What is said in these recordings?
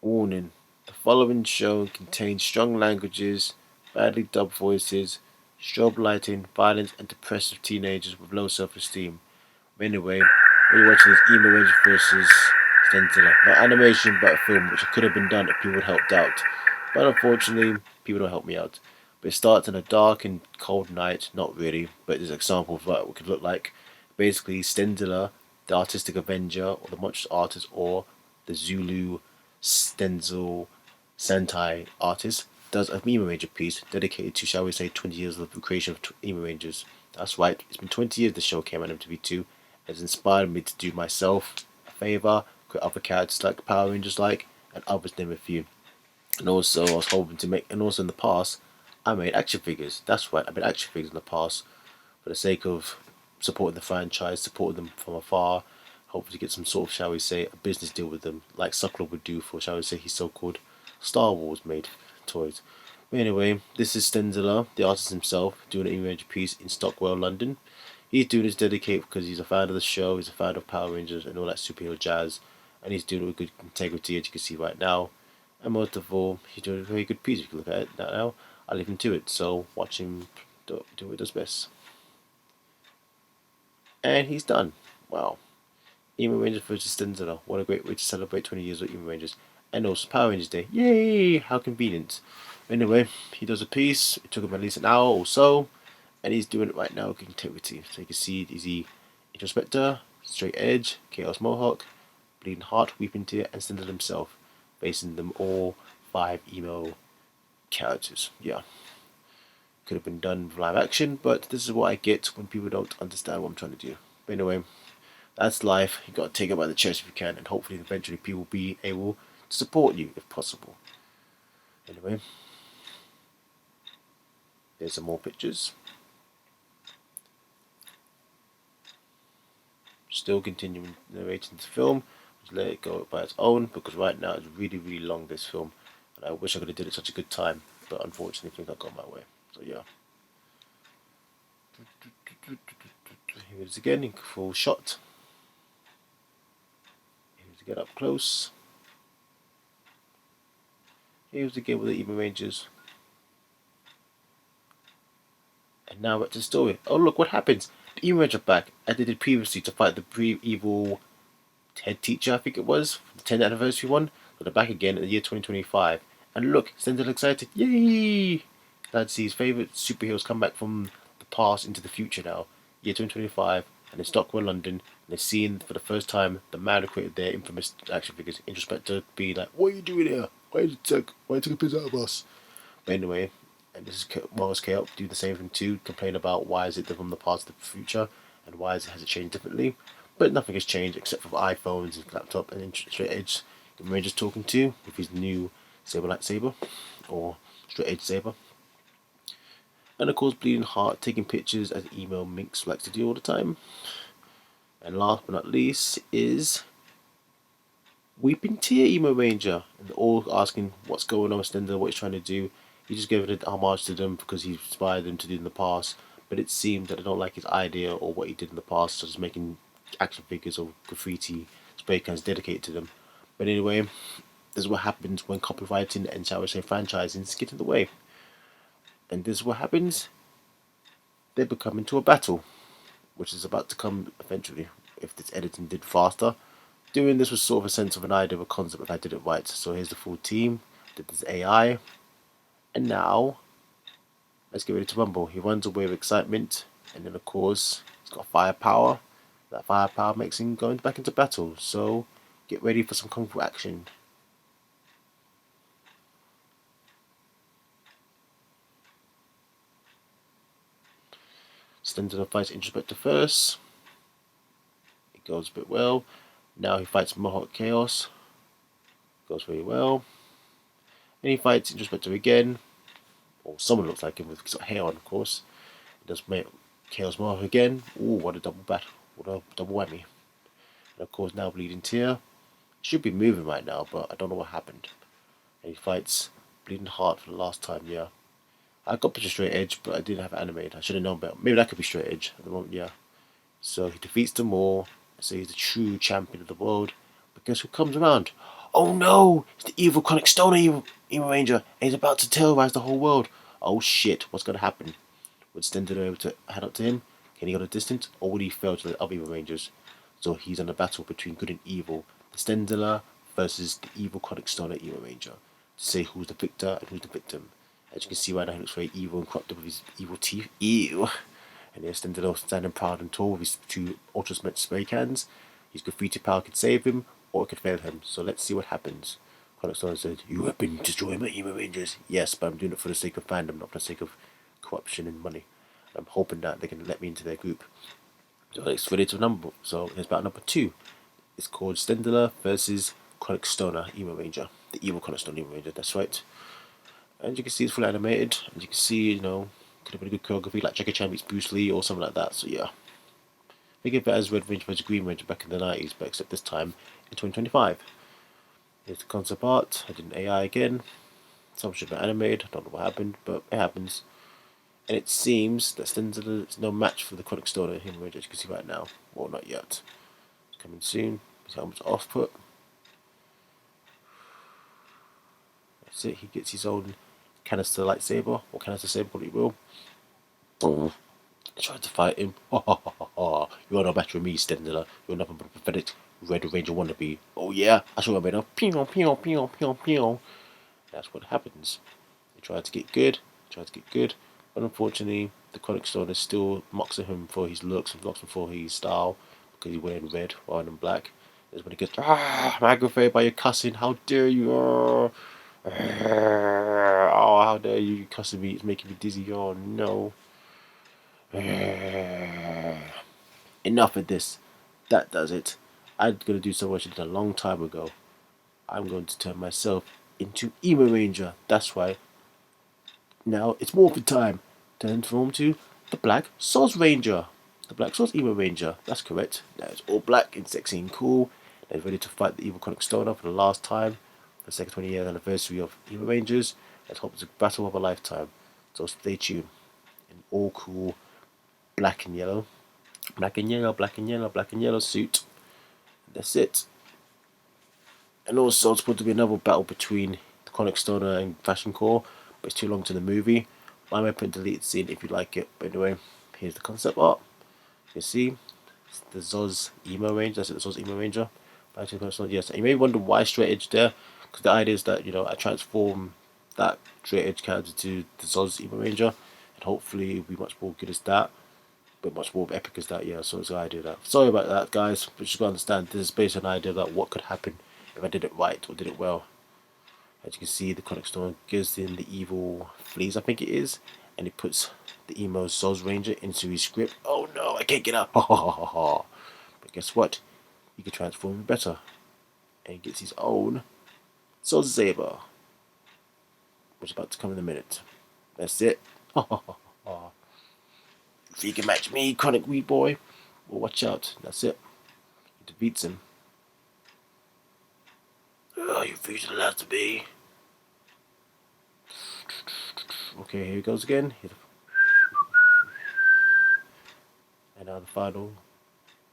Warning: the following show contains strong languages, badly dubbed voices, strobe lighting, violence, and depressive teenagers with low self-esteem. Anyway, we're watching this Emo Rangers versus Stenzilla. Not animation, but a film, which could have been done if people had helped out. But unfortunately, people don't help me out. But it starts on a dark and cold night, not really, but there's an example of what it could look like. Basically, Stenzilla, the artistic avenger, or the monstrous artist, or the Zulu Stenzel Sentai artist, does a Emo Ranger piece dedicated to, shall we say, 20 years of the creation of Emo Rangers. That's right, it's been 20 years the show came on MTV 2. It's inspired me to do myself a favour, create other characters like Power Rangers and others name a few. And also I was hoping to make, and also in the past, I made action figures. That's right, I made action figures in the past for the sake of supporting the franchise, supporting them from afar, hoping to get some sort of, shall we say, a business deal with them, like Suckler would do for, shall we say, his so-called Star Wars made toys. But anyway, this is Stenzilla, the artist himself, doing an image piece in Stockwell, London. He's doing his dedicated because he's a fan of the show, he's a fan of Power Rangers and all that superhero jazz, and he's doing it with good integrity, as you can see right now. And most of all, he's doing a very good piece. If you look at it now, I'll leave him to it. So watch him do what he does best. And he's done. Wow. Emo Rangers versus Stenzilla. What a great way to celebrate 20 years of Emo Rangers. And also Power Rangers Day. Yay! How convenient. Anyway, he does a piece. It took him at least an hour or so. And he's doing it right now with integrity. So you can see Easy Introspector, Straight Edge, Chaos Mohawk, Bleeding Heart, Weeping Tear, and Stenzilla himself. Basing them all 5 emo characters. Yeah. Could have been done with live action, but this is what I get when people don't understand what I'm trying to do. But anyway, that's life. You got to take it by the chest if you can, and hopefully eventually people will be able to support you if possible. Anyway, there's some more pictures. Still continuing narrating the film. Just let it go by its own because right now it's really, really long, this film, and I wish I could have did it such a good time, but unfortunately things have gone my way. So yeah. Here it is again in full shot. Here's again up close. Here's again with the Emo Rangers. And now back to the story. Oh look what happens. The Emo Rangers are back as they did previously to fight the evil head teacher, I think it was, the 10th anniversary one. But they're back again in the year 2025. And look, Stenzilla excited. Yay! Glad to see his favourite superheroes come back from the past into the future now. Year 2025, and in Stockwell, London, and they're seeing for the first time the man who created their infamous action figures, Introspector, be like, "What are you doing here? Why you took a piss out of us?" But anyway, and this is Morris Chaos do the same thing too, complain about why is it they're from the past to the future, and why has it changed differently. But nothing has changed except for iPhones and laptop and Straight Edge. The Ranger's talking to with his new saber lightsaber, or Straight Edge saber. And of course, Bleeding Heart taking pictures as emo minx likes to do all the time. And last but not least is Weeping Tear Emo Ranger. And they're all asking what's going on with Stendhal, what he's trying to do. He just gave it a homage to them because he inspired them to do in the past. But it seems that they don't like his idea or what he did in the past, such as making action figures or graffiti spray cans dedicated to them. But anyway, this is what happens when copywriting and, shall we say, franchising get in the way. And this is what happens. They become into a battle, which is about to come eventually if this editing did faster. Doing this was sort of a sense of an idea of a concept if I did it right. So here's the full team, did this AI, and now let's get ready to rumble. He runs away with excitement, and then of course he's got firepower. That firepower makes him go back into battle. So get ready for some kung fu action. Stenzilla fights Introspector first. It goes a bit well. Now he fights Mohawk Chaos. Goes very well. And he fights Introspector again. Or someone looks like him with hair on, of course. He does make Chaos Mohawk again. Ooh, what a double battle. What a double whammy. And of course now Bleeding Tear. Should be moving right now, but I don't know what happened. And he fights Bleeding Heart for the last time, yeah. I got picture Straight Edge, but I didn't have it animated. I should have known better. Maybe that could be Straight Edge at the moment, yeah. So he defeats them all. So he's the true champion of the world. But guess who comes around? Oh no! It's the evil chronic stoner Emo Ranger, and he's about to terrorize the whole world. Oh shit! What's gonna happen? Would Stenzilla able to head up to him? Can he go the distance, or would he fail to the other Emo Rangers? So he's in a battle between good and evil. The Stenzilla versus the evil chronic stoner Emo Ranger. To say who's the victor and who's the victim. As you can see right now, he looks very evil and corrupted with his evil teeth. Ew! And there's Stenzilla standing proud and tall with his two ultra spray cans. His graffiti power could save him, or it could fail him. So let's see what happens. Chronic Stoner said, "You have been destroying my Emo Rangers." Yes, but I'm doing it for the sake of fandom, not for the sake of corruption and money. I'm hoping that they can let me into their group. So it's ready to number. So here's about number 2. It's called Stenzilla versus Chronic Stoner Emo Ranger. The evil Chronic Stoner Emo Ranger, that's right. And you can see it's fully animated. And you can see, could have been a good choreography like Jackie Chan meets Bruce Lee or something like that. So yeah. Think of it as Red Ranger versus Green Ranger back in the 90s, but except this time in 2025. Here's the concept art. I did an AI again. Some should have been animated. I don't know what happened, but it happens. And it seems that Stenzilla is no match for the Chronic Stoner Emo Ranger, as you can see right now. Well, not yet. It's coming soon. His helmet's off put. That's it. He gets his own canister lightsaber, or canister saber, what he will. I tried to fight him. You are no better than me, Stenzilla. You're nothing but a pathetic Red Ranger wannabe. Oh yeah, I should have made a pew pew pew pew pew. That's what happens. He tried to get good, but unfortunately, the Chronic Stoner still mocks at him for his looks and mocks him for his style because he's wearing red rather than black. That's when he gets, I'm aggravated by your cussing. How dare you? Oh, how dare you cussing me? It's making me dizzy. Oh no. Enough of this. That does it. I'm going to do something I did a long time ago. I'm going to turn myself into Emo Ranger. That's right. Now it's morphin time. Transform to the Black Soz Ranger. The Black Soz Emo Ranger. That's correct. Now it's all black and sexy and cool. They're ready to fight the evil Chronic Stoner for the last time. The second 20-year anniversary of Emo Rangers. Let's hope it's a battle of a lifetime. So stay tuned. In all cool black and yellow. Black and yellow, black and yellow, black and yellow suit. That's it. And also, it's supposed to be another battle between the Chronic Stoner and Fashion Core, but it's too long to the movie. I might put a deleted scene if you like it. But anyway, here's the concept art. You can see it's the Zoz Emo Ranger. That's it, the Zoz Emo Ranger. Yes, and you may wonder why straight edge there, because the idea is that I transform that straight edge character to the Zoz Emo Ranger, and hopefully it'll be much more good as that. But much more epic as that, yeah. So it's an idea that. Sorry about that, guys. But you just gotta understand, this is based on an idea about what could happen if I did it right or did it well. As you can see, the Chronic Stoner gives in the evil fleas, I think it is, and he puts the emo Zoz Ranger into his script. Oh no, I can't get up. Ha ha ha ha. But guess what? He can transform him better, and he gets his own Zoz Saber, which is about to come in a minute. That's it. Ha ha ha ha. If he can match me, Chronic Wee Boy, well, watch out. That's it. He defeats him. Oh, you feel allowed to be. Okay, here he goes again. And now the final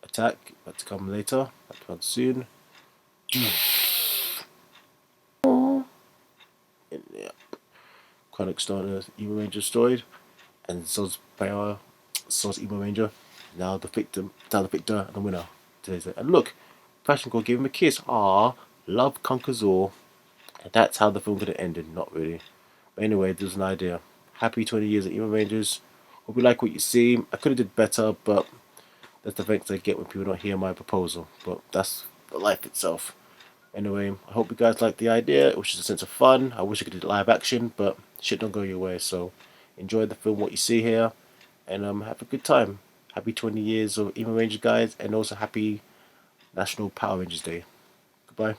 attack. About to come later. That comes soon. And yeah. Chronic Stoner Emo Ranger destroyed. And Zoz Power, Zoz Emo Ranger. Now the victim, now the victor and the winner. And look, Fashion Core gave him a kiss. Ah, love conquers all. And that's how the film could have ended. Not really. But anyway, there's an idea. Happy 20 years at Emo Rangers. Hope you like what you see. I could have did better, but that's the thanks I get when people don't hear my proposal. But that's the life itself. Anyway, I hope you guys like the idea. It was just a sense of fun. I wish I could do live action, but shit don't go your way. So enjoy the film, what you see here, and have a good time. Happy 20 years of Emo Rangers, guys, and also happy National Power Rangers Day. Goodbye.